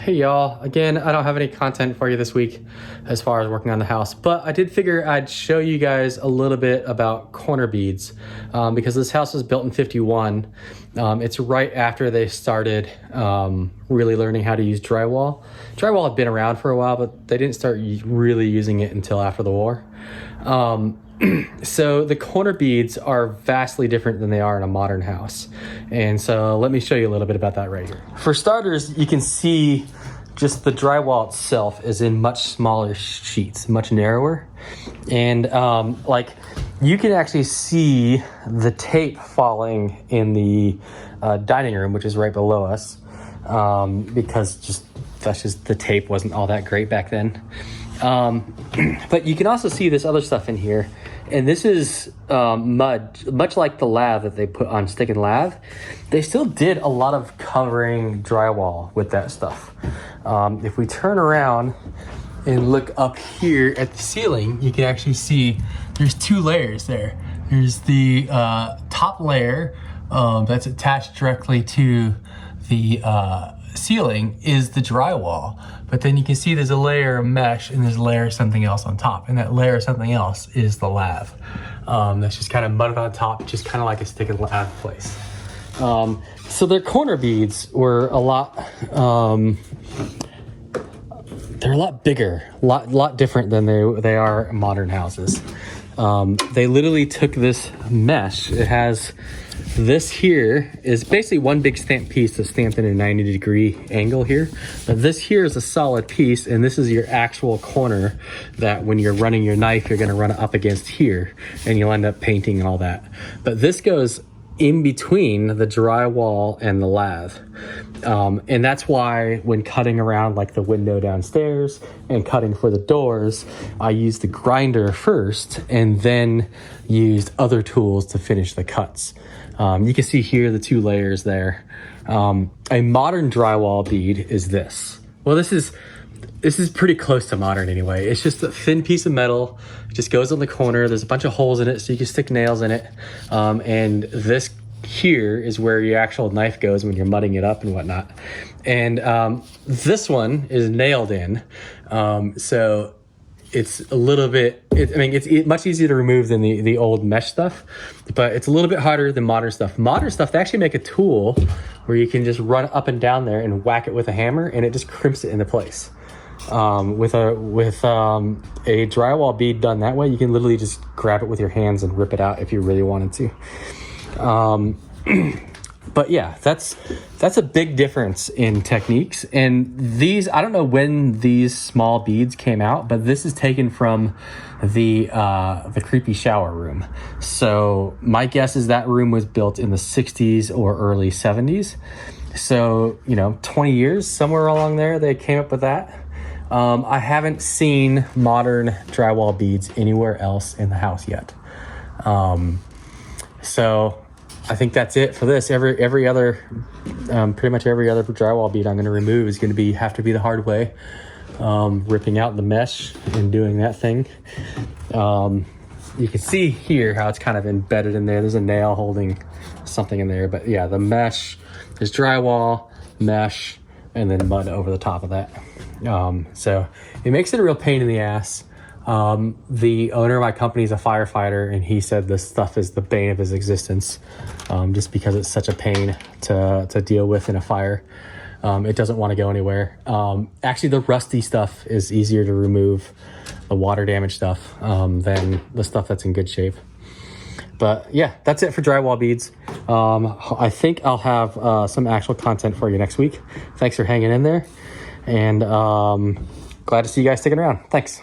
Hey y'all, again, I don't have any content for you this week as far as working on the house, but I did figure I'd show you guys a little bit about corner beads because this house was built in 51. It's right after they started really learning how to use drywall. Drywall had been around for a while, but they didn't start really using it until after the war. So the corner beads are vastly different than they are in a modern house. And so let me show you a little bit about that right here. For starters, you can see just the drywall itself is in much smaller sheets, much narrower. And like you can actually see the tape falling in the dining room, which is right below us, because that's just the tape wasn't all that great back then. But you can also see this other stuff in here, and this is mud, much like the lath that they put on stick and lath. They still did a lot of covering drywall with that stuff. If we turn around and look up here at the ceiling, you can actually see there's two layers there. There's the top layer that's attached directly to the ceiling is the drywall, but then you can see there's a layer of mesh and there's a layer of something else on top, and that layer of something else is the lath. That's just kind of mudded on top, just kind of like a stick and lath place. So their corner beads were a lot they're a lot bigger, lot different than they are in modern houses. They literally took this mesh. It has this here is basically one big stamped piece that's stamped in a 90-degree angle here. But this here is a solid piece, and this is your actual corner that when you're running your knife, you're gonna run it up against here, and you'll end up painting and all that. But this goes in between the drywall and the lath. And that's why when cutting around like the window downstairs and cutting for the doors, I used the grinder first and then used other tools to finish the cuts. You can see here the two layers there. A modern drywall bead is this. Well, this is pretty close to modern anyway. It's just a thin piece of metal. It just goes on the corner. There's a bunch of holes in it so you can stick nails in it. And this here is where your actual knife goes when you're mudding it up and whatnot. And this one is nailed in. So it's a little bit, it's much easier to remove than the old mesh stuff, but it's a little bit harder than modern stuff. Modern stuff, they actually make a tool where you can just run up and down there and whack it with a hammer and it just crimps it into place. With a drywall bead done that way, you can literally just grab it with your hands and rip it out if you really wanted to. But yeah, that's a big difference in techniques. And these, I don't know when these small beads came out, but this is taken from the creepy shower room. So my guess is that room was built in the 60s or early 70s. So, 20 years, somewhere along there, they came up with that. I haven't seen modern drywall beads anywhere else in the house yet. So I think that's it for this. Every other, pretty much every other drywall bead I'm going to remove is going to have to be the hard way, ripping out the mesh and doing that thing. You can see here how it's kind of embedded in there. There's a nail holding something in there, but yeah, the mesh is drywall, mesh, and then mud over the top of that. So it makes it a real pain in the ass. The owner of my company is a firefighter, and he said this stuff is the bane of his existence, just because it's such a pain to deal with in a fire. It doesn't want to go anywhere. Actually, the rusty stuff is easier to remove, the water damage stuff, than the stuff that's in good shape. But yeah, that's it for drywall beads. I think I'll have some actual content for you next week. Thanks for hanging in there, and glad to see you guys sticking around. Thanks.